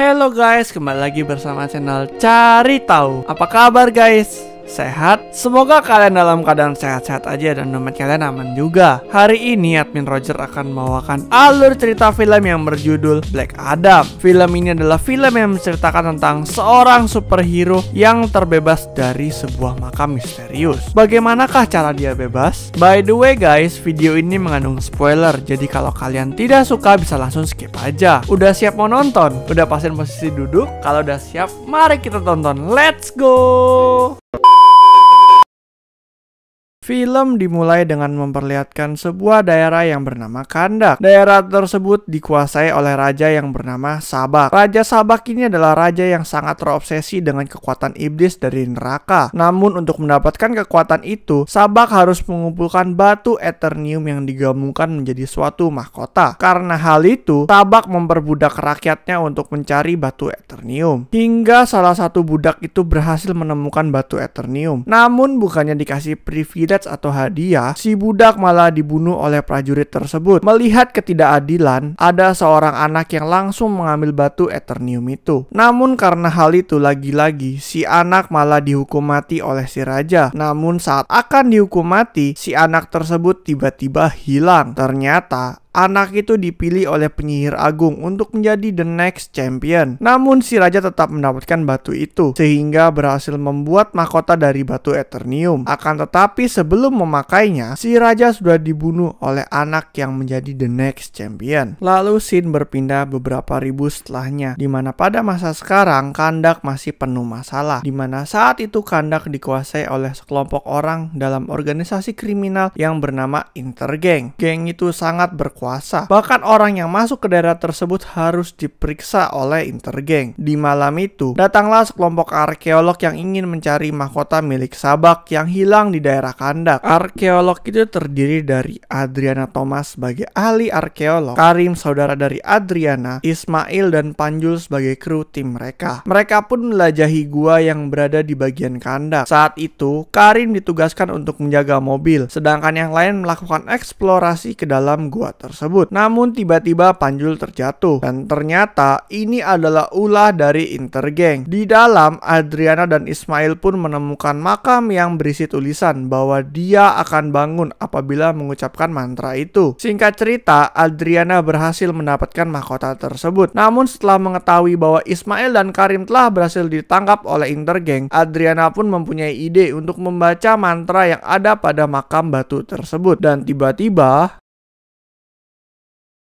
Halo guys, kembali lagi bersama channel Cari Tahu. Apa kabar guys? Sehat? Semoga kalian dalam keadaan sehat-sehat aja dan dompet kalian aman juga. Hari ini admin Roger akan membawakan alur cerita film yang berjudul Black Adam. Film ini adalah film yang menceritakan tentang seorang superhero yang terbebas dari sebuah makam misterius. Bagaimanakah cara dia bebas? By the way guys, video ini mengandung spoiler, jadi kalau kalian tidak suka bisa langsung skip aja. Udah siap mau nonton? Udah pastiin posisi duduk? Kalau udah siap, mari kita tonton. Let's go! Film dimulai dengan memperlihatkan sebuah daerah yang bernama Kahndaq. Daerah tersebut dikuasai oleh raja yang bernama Sabak. Raja Sabak ini adalah raja yang sangat terobsesi dengan kekuatan iblis dari neraka. Namun untuk mendapatkan kekuatan itu, Sabak harus mengumpulkan batu Eternium yang digabungkan menjadi suatu mahkota. Karena hal itu, Sabak memperbudak rakyatnya untuk mencari batu Eternium. Hingga salah satu budak itu berhasil menemukan batu Eternium. Namun bukannya dikasih privilege atau hadiah, si budak malah dibunuh oleh prajurit tersebut. Melihat ketidakadilan, ada seorang anak yang langsung mengambil batu Eternium itu. Namun karena hal itu lagi-lagi si anak malah dihukum mati oleh si raja. Namun saat akan dihukum mati, si anak tersebut tiba-tiba hilang. Ternyata anak itu dipilih oleh penyihir agung untuk menjadi the next champion. Namun si raja tetap mendapatkan batu itu, sehingga berhasil membuat mahkota dari batu Eternium. Akan tetapi sebelum memakainya, si raja sudah dibunuh oleh anak yang menjadi the next champion. Lalu scene berpindah beberapa ribu setelahnya, dimana pada masa sekarang Kahndaq masih penuh masalah, dimana saat itu Kahndaq dikuasai oleh sekelompok orang dalam organisasi kriminal yang bernama Intergang. Geng itu sangat berkuasa. Bahkan orang yang masuk ke daerah tersebut harus diperiksa oleh Intergang. Di malam itu, datanglah sekelompok arkeolog yang ingin mencari mahkota milik Sabak yang hilang di daerah Kahndaq. Arkeolog itu terdiri dari Adriana Thomas sebagai ahli arkeolog, Karim saudara dari Adriana, Ismail dan Panjul sebagai kru tim mereka. Mereka pun menjelajahi gua yang berada di bagian Kahndaq. Saat itu, Karim ditugaskan untuk menjaga mobil, sedangkan yang lain melakukan eksplorasi ke dalam gua tersebut. Namun tiba-tiba Panjul terjatuh dan ternyata ini adalah ulah dari Intergang. Di dalam, Adriana dan Ismail pun menemukan makam yang berisi tulisan bahwa dia akan bangun apabila mengucapkan mantra itu. Singkat cerita, Adriana berhasil mendapatkan mahkota tersebut. Namun setelah mengetahui bahwa Ismail dan Karim telah berhasil ditangkap oleh Intergang, Adriana pun mempunyai ide untuk membaca mantra yang ada pada makam batu tersebut. Dan tiba-tiba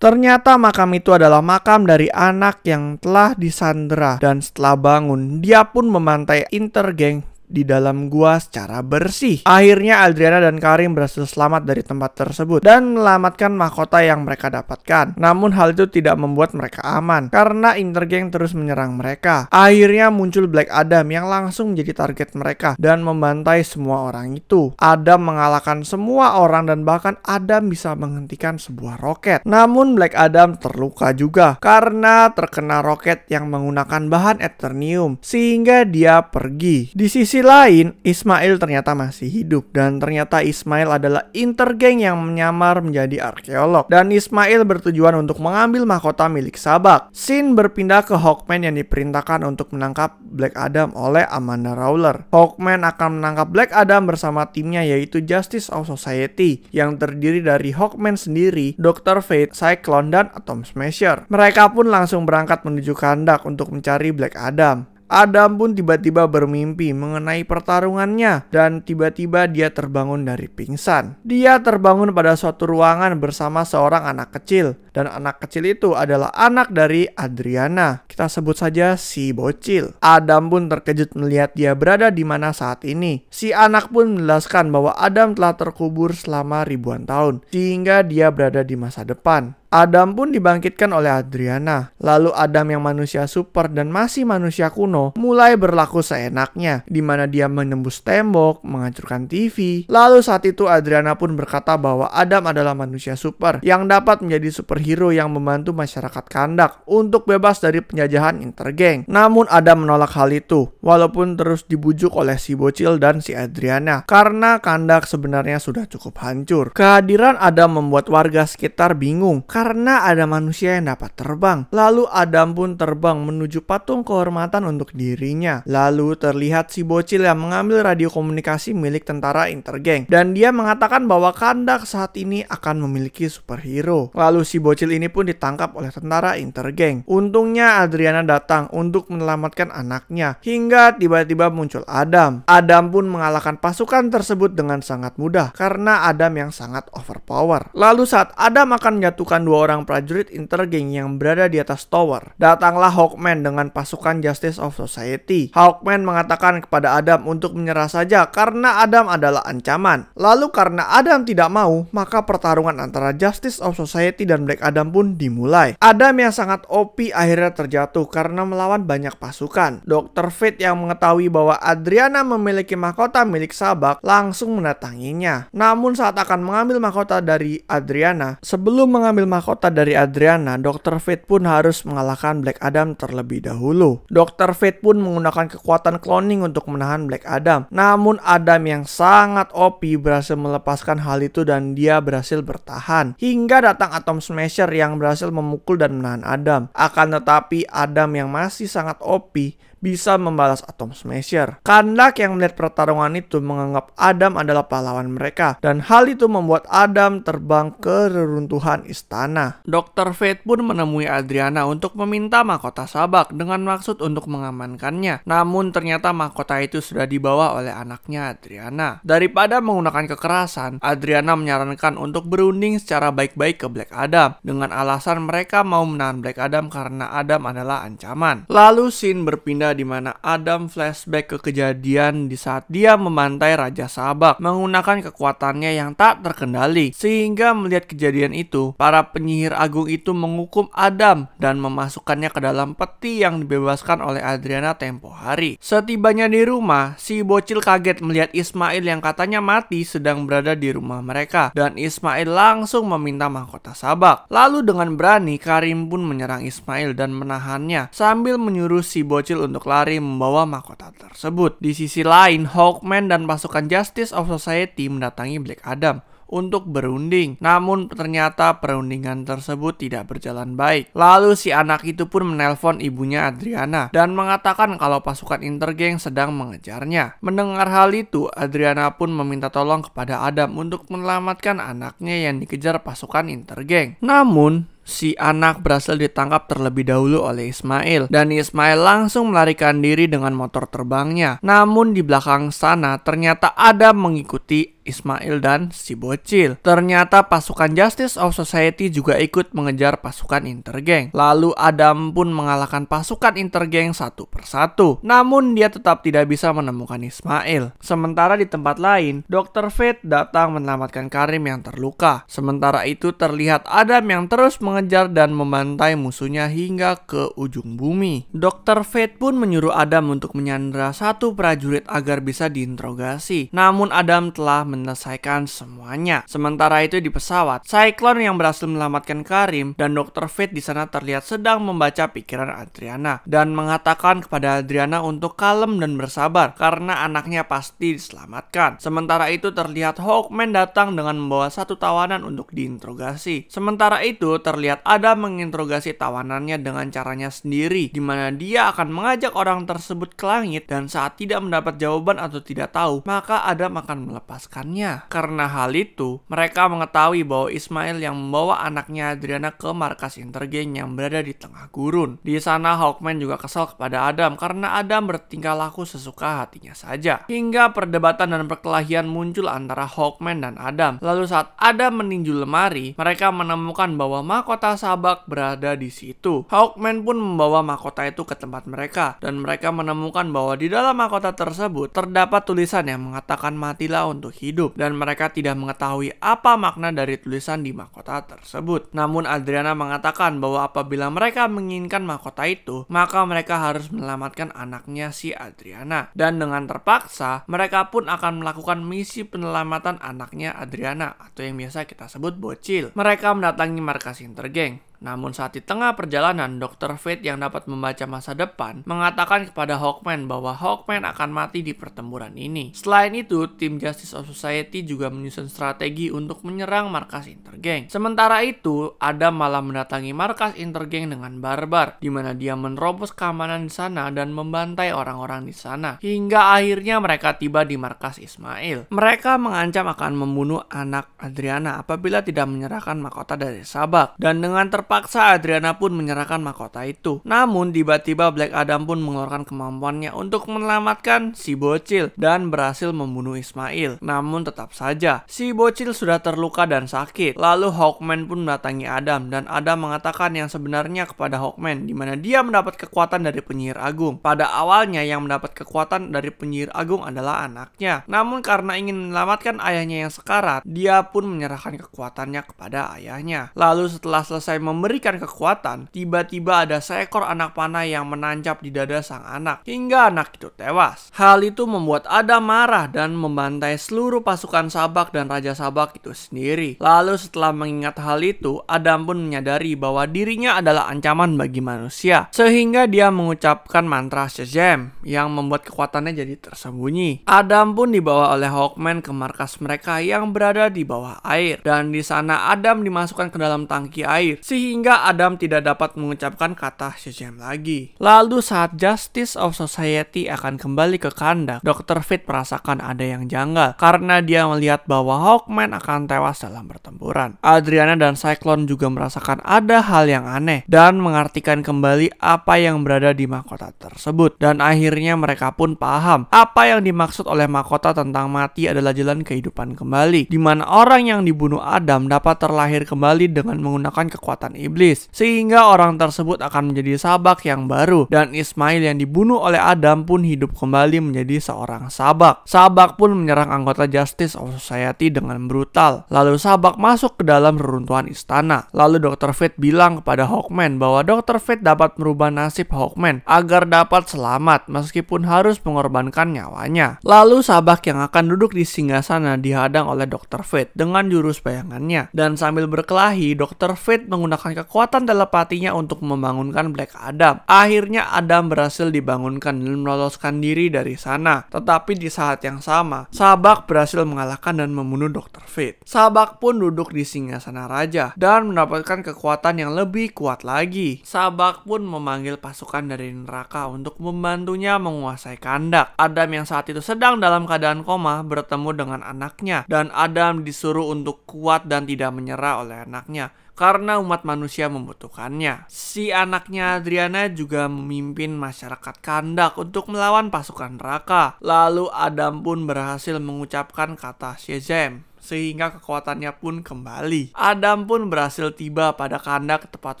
ternyata makam itu adalah makam dari anak yang telah disandera, dan setelah bangun, dia pun memantai Intergang di dalam gua secara bersih. Akhirnya Adriana dan Karim berhasil selamat dari tempat tersebut dan menyelamatkan mahkota yang mereka dapatkan. Namun hal itu tidak membuat mereka aman karena Intergang terus menyerang mereka. Akhirnya muncul Black Adam yang langsung menjadi target mereka dan membantai semua orang itu. Adam mengalahkan semua orang dan bahkan Adam bisa menghentikan sebuah roket. Namun Black Adam terluka juga karena terkena roket yang menggunakan bahan Eternium sehingga dia pergi. Di sisi lain, Ismail ternyata masih hidup dan ternyata Ismail adalah Intergang yang menyamar menjadi arkeolog dan Ismail bertujuan untuk mengambil mahkota milik Sabak. Scene berpindah ke Hawkman yang diperintahkan untuk menangkap Black Adam oleh Amanda Waller. Hawkman akan menangkap Black Adam bersama timnya yaitu Justice of Society yang terdiri dari Hawkman sendiri, Dr. Fate, Cyclone dan Atom Smasher. Mereka pun langsung berangkat menuju Kahndaq untuk mencari Black Adam. Adam pun tiba-tiba bermimpi mengenai pertarungannya dan tiba-tiba dia terbangun dari pingsan. Dia terbangun pada suatu ruangan bersama seorang anak kecil dan anak kecil itu adalah anak dari Adriana. Kita sebut saja si bocil. Adam pun terkejut melihat dia berada di mana saat ini. Si anak pun menjelaskan bahwa Adam telah terkubur selama ribuan tahun sehingga dia berada di masa depan. Adam pun dibangkitkan oleh Adriana. Lalu Adam yang manusia super dan masih manusia kuno mulai berlaku seenaknya, di mana dia menembus tembok, menghancurkan TV. Lalu saat itu Adriana pun berkata bahwa Adam adalah manusia super yang dapat menjadi superhero yang membantu masyarakat Kahndaq untuk bebas dari penjajahan penjajahan Intergang. Namun Adam menolak hal itu, walaupun terus dibujuk oleh si bocil dan si Adriana, karena Kandak sebenarnya sudah cukup hancur. Kehadiran Adam membuat warga sekitar bingung, karena ada manusia yang dapat terbang. Lalu Adam pun terbang menuju patung kehormatan untuk dirinya. Lalu terlihat si bocil yang mengambil radio komunikasi milik tentara Intergang, dan dia mengatakan bahwa Kandak saat ini akan memiliki superhero. Lalu si bocil ini pun ditangkap oleh tentara Intergang. Untungnya Adriana datang untuk menyelamatkan anaknya, hingga tiba-tiba muncul Adam. Adam pun mengalahkan pasukan tersebut dengan sangat mudah karena Adam yang sangat overpower. Lalu saat Adam akan menjatuhkan 2 orang prajurit Intergang yang berada di atas tower, datanglah Hawkman dengan pasukan Justice of Society. Hawkman mengatakan kepada Adam untuk menyerah saja karena Adam adalah ancaman. Lalu karena Adam tidak mau, maka pertarungan antara Justice of Society dan Black Adam pun dimulai. Adam yang sangat OP akhirnya terjatuh karena melawan banyak pasukan. Dr. Fate yang mengetahui bahwa Adriana memiliki mahkota milik Sabak langsung mendatanginya. Namun saat akan mengambil mahkota dari Adriana, sebelum mengambil mahkota dari Adriana, Dr. Fate pun harus mengalahkan Black Adam terlebih dahulu. Dr. Fate pun menggunakan kekuatan cloning untuk menahan Black Adam. Namun Adam yang sangat OP berhasil melepaskan hal itu dan dia berhasil bertahan. Hingga datang Atom Smasher yang berhasil memukul dan menahan Adam. Akan tetapi Adam yang masih sangat OP bisa membalas Atom Smasher. Kandak yang melihat pertarungan itu menganggap Adam adalah pahlawan mereka, dan hal itu membuat Adam terbang ke reruntuhan istana. Dr. Fate pun menemui Adriana untuk meminta mahkota Sabak dengan maksud untuk mengamankannya. Namun ternyata mahkota itu sudah dibawa oleh anaknya Adriana. Daripada menggunakan kekerasan, Adriana menyarankan untuk berunding secara baik-baik ke Black Adam dengan alasan mereka mau menahan Black Adam karena Adam adalah ancaman. Lalu scene berpindah di mana Adam flashback ke kejadian di saat dia membantai Raja Sabak menggunakan kekuatannya yang tak terkendali. Sehingga melihat kejadian itu, para penyihir agung itu menghukum Adam dan memasukkannya ke dalam peti yang dibebaskan oleh Adriana tempo hari. Setibanya di rumah, si bocil kaget melihat Ismail yang katanya mati sedang berada di rumah mereka, dan Ismail langsung meminta mahkota Sabak. Lalu dengan berani Karim pun menyerang Ismail dan menahannya sambil menyuruh si bocil untuk lari membawa mahkota tersebut. Di sisi lain, Hawkman dan pasukan Justice of Society mendatangi Black Adam untuk berunding. Namun ternyata perundingan tersebut tidak berjalan baik. Lalu si anak itu pun menelpon ibunya Adriana dan mengatakan kalau pasukan Intergang sedang mengejarnya. Mendengar hal itu, Adriana pun meminta tolong kepada Adam untuk menyelamatkan anaknya yang dikejar pasukan Intergang. Namun si anak berhasil ditangkap terlebih dahulu oleh Ismail, dan Ismail langsung melarikan diri dengan motor terbangnya. Namun di belakang sana ternyata Adam mengikuti Ismail dan si bocil. Ternyata pasukan Justice of Society juga ikut mengejar pasukan Intergang. Lalu Adam pun mengalahkan pasukan Intergang satu persatu. Namun dia tetap tidak bisa menemukan Ismail. Sementara di tempat lain, Dr. Fate datang menyelamatkan Karim yang terluka. Sementara itu terlihat Adam yang terus mengejar dan membantai musuhnya hingga ke ujung bumi. Dr. Fate pun menyuruh Adam untuk menyandra satu prajurit agar bisa diinterogasi. Namun Adam telah menyelesaikan semuanya. Sementara itu di pesawat, Cyclone yang berhasil menyelamatkan Karim dan Dr. Fate di sana terlihat sedang membaca pikiran Adriana dan mengatakan kepada Adriana untuk kalem dan bersabar karena anaknya pasti diselamatkan. Sementara itu terlihat Hawkman datang dengan membawa satu tawanan untuk diinterogasi. Sementara itu terlihat Adam menginterogasi tawanannya dengan caranya sendiri, di mana dia akan mengajak orang tersebut ke langit dan saat tidak mendapat jawaban atau tidak tahu, maka Adam akan melepaskan. Karena hal itu, mereka mengetahui bahwa Ismail yang membawa anaknya Adriana ke markas Intergang yang berada di tengah gurun. Di sana Hawkman juga kesal kepada Adam karena Adam bertingkah laku sesuka hatinya saja. Hingga perdebatan dan perkelahian muncul antara Hawkman dan Adam. Lalu saat Adam meninju lemari, mereka menemukan bahwa mahkota Sabak berada di situ. Hawkman pun membawa mahkota itu ke tempat mereka dan mereka menemukan bahwa di dalam mahkota tersebut terdapat tulisan yang mengatakan matilah untuk hidup. Dan mereka tidak mengetahui apa makna dari tulisan di mahkota tersebut. Namun Adriana mengatakan bahwa apabila mereka menginginkan mahkota itu, maka mereka harus menyelamatkan anaknya si Adriana. Dan dengan terpaksa, mereka pun akan melakukan misi penyelamatan anaknya Adriana, atau yang biasa kita sebut bocil. Mereka mendatangi markas Intergang Namun saat di tengah perjalanan, Dr. Fate yang dapat membaca masa depan mengatakan kepada Hawkman bahwa Hawkman akan mati di pertempuran ini. Selain itu, tim Justice of Society juga menyusun strategi untuk menyerang markas Intergang. Sementara itu, Adam malah mendatangi markas Intergang dengan barbar, di mana dia menerobos keamanan di sana dan membantai orang-orang di sana. Hingga akhirnya mereka tiba di markas Ismail. Mereka mengancam akan membunuh anak Adriana apabila tidak menyerahkan mahkota dari Sabak. Dan dengan terpaksa Adriana pun menyerahkan mahkota itu. Namun tiba-tiba Black Adam pun mengeluarkan kemampuannya untuk menyelamatkan si bocil dan berhasil membunuh Ismail. Namun tetap saja si bocil sudah terluka dan sakit. Lalu Hawkman pun mendatangi Adam dan Adam mengatakan yang sebenarnya kepada Hawkman, di mana dia mendapat kekuatan dari penyihir agung. Pada awalnya yang mendapat kekuatan dari penyihir agung adalah anaknya. Namun karena ingin menyelamatkan ayahnya yang sekarat, dia pun menyerahkan kekuatannya kepada ayahnya. Lalu setelah selesai memberikan kekuatan, tiba-tiba ada seekor anak panah yang menancap di dada sang anak hingga anak itu tewas. Hal itu membuat Adam marah dan membantai seluruh pasukan Sabak dan Raja Sabak itu sendiri. Lalu setelah mengingat hal itu, Adam pun menyadari bahwa dirinya adalah ancaman bagi manusia, sehingga dia mengucapkan mantra Shazam yang membuat kekuatannya jadi tersembunyi. Adam pun dibawa oleh Hawkman ke markas mereka yang berada di bawah air, dan di sana Adam dimasukkan ke dalam tangki air sehingga Adam tidak dapat mengucapkan kata Shazam lagi. Lalu saat Justice of Society akan kembali ke Kahndaq, Dr. Fate merasakan ada yang janggal karena dia melihat bahwa Hawkman akan tewas dalam pertempuran. Adriana dan Cyclone juga merasakan ada hal yang aneh dan mengartikan kembali apa yang berada di mahkota tersebut, dan akhirnya mereka pun paham apa yang dimaksud oleh mahkota tentang mati adalah jalan kehidupan kembali, di mana orang yang dibunuh Adam dapat terlahir kembali dengan menggunakan kekuatan iblis, sehingga orang tersebut akan menjadi Sabak yang baru, dan Ismail yang dibunuh oleh Adam pun hidup kembali menjadi seorang Sabak. Sabak pun menyerang anggota Justice of Society dengan brutal. Lalu Sabak masuk ke dalam reruntuhan istana. Lalu Dr. Fate bilang kepada Hawkman bahwa Dr. Fate dapat merubah nasib Hawkman agar dapat selamat meskipun harus mengorbankan nyawanya. Lalu Sabak yang akan duduk di singgasana dihadang oleh Dr. Fate dengan jurus bayangannya, dan sambil berkelahi Dr. Fate menggunakan kekuatan telepatinya untuk membangunkan Black Adam. Akhirnya Adam berhasil dibangunkan dan meloloskan diri dari sana. Tetapi di saat yang sama, Sabak berhasil mengalahkan dan membunuh Dr. Fate. Sabak pun duduk di singgasana raja dan mendapatkan kekuatan yang lebih kuat lagi. Sabak pun memanggil pasukan dari neraka untuk membantunya menguasai Kahndaq. Adam yang saat itu sedang dalam keadaan koma bertemu dengan anaknya, dan Adam disuruh untuk kuat dan tidak menyerah oleh anaknya karena umat manusia membutuhkannya. Si anaknya Adriana juga memimpin masyarakat Kahndaq untuk melawan pasukan neraka. Lalu Adam pun berhasil mengucapkan kata Shazam sehingga kekuatannya pun kembali. Adam pun berhasil tiba pada Kahndaq tepat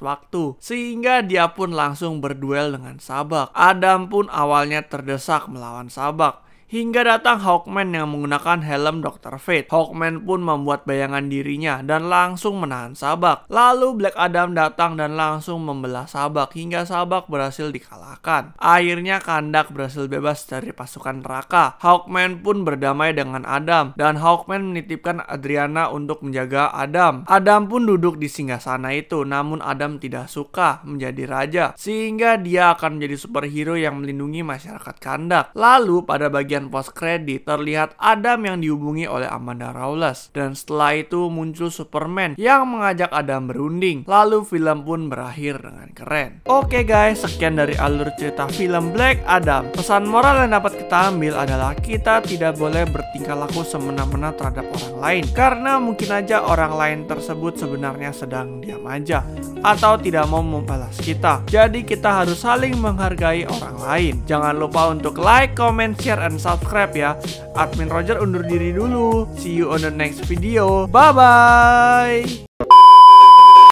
waktu, sehingga dia pun langsung berduel dengan Sabak. Adam pun awalnya terdesak melawan Sabak, hingga datang Hawkman yang menggunakan helm Dr. Fate. Hawkman pun membuat bayangan dirinya dan langsung menahan Sabak. Lalu Black Adam datang dan langsung membelah Sabak hingga Sabak berhasil dikalahkan. Akhirnya Kahndaq berhasil bebas dari pasukan neraka. Hawkman pun berdamai dengan Adam, dan Hawkman menitipkan Adriana untuk menjaga Adam. Adam pun duduk di singgasana itu, namun Adam tidak suka menjadi raja, sehingga dia akan menjadi superhero yang melindungi masyarakat Kahndaq. Lalu pada bagian post credit terlihat Adam yang dihubungi oleh Amanda Rawless, dan setelah itu muncul Superman yang mengajak Adam berunding. Lalu film pun berakhir dengan keren. Oke guys, sekian dari alur cerita film Black Adam. Pesan moral yang dapat kita ambil adalah kita tidak boleh bertingkah laku semena-mena terhadap orang lain, karena mungkin aja orang lain tersebut sebenarnya sedang diam aja atau tidak mau membalas kita. Jadi kita harus saling menghargai orang lain. Jangan lupa untuk like, comment, share, and subscribe ya. Admin Roger undur diri dulu. See you on the next video. Bye bye.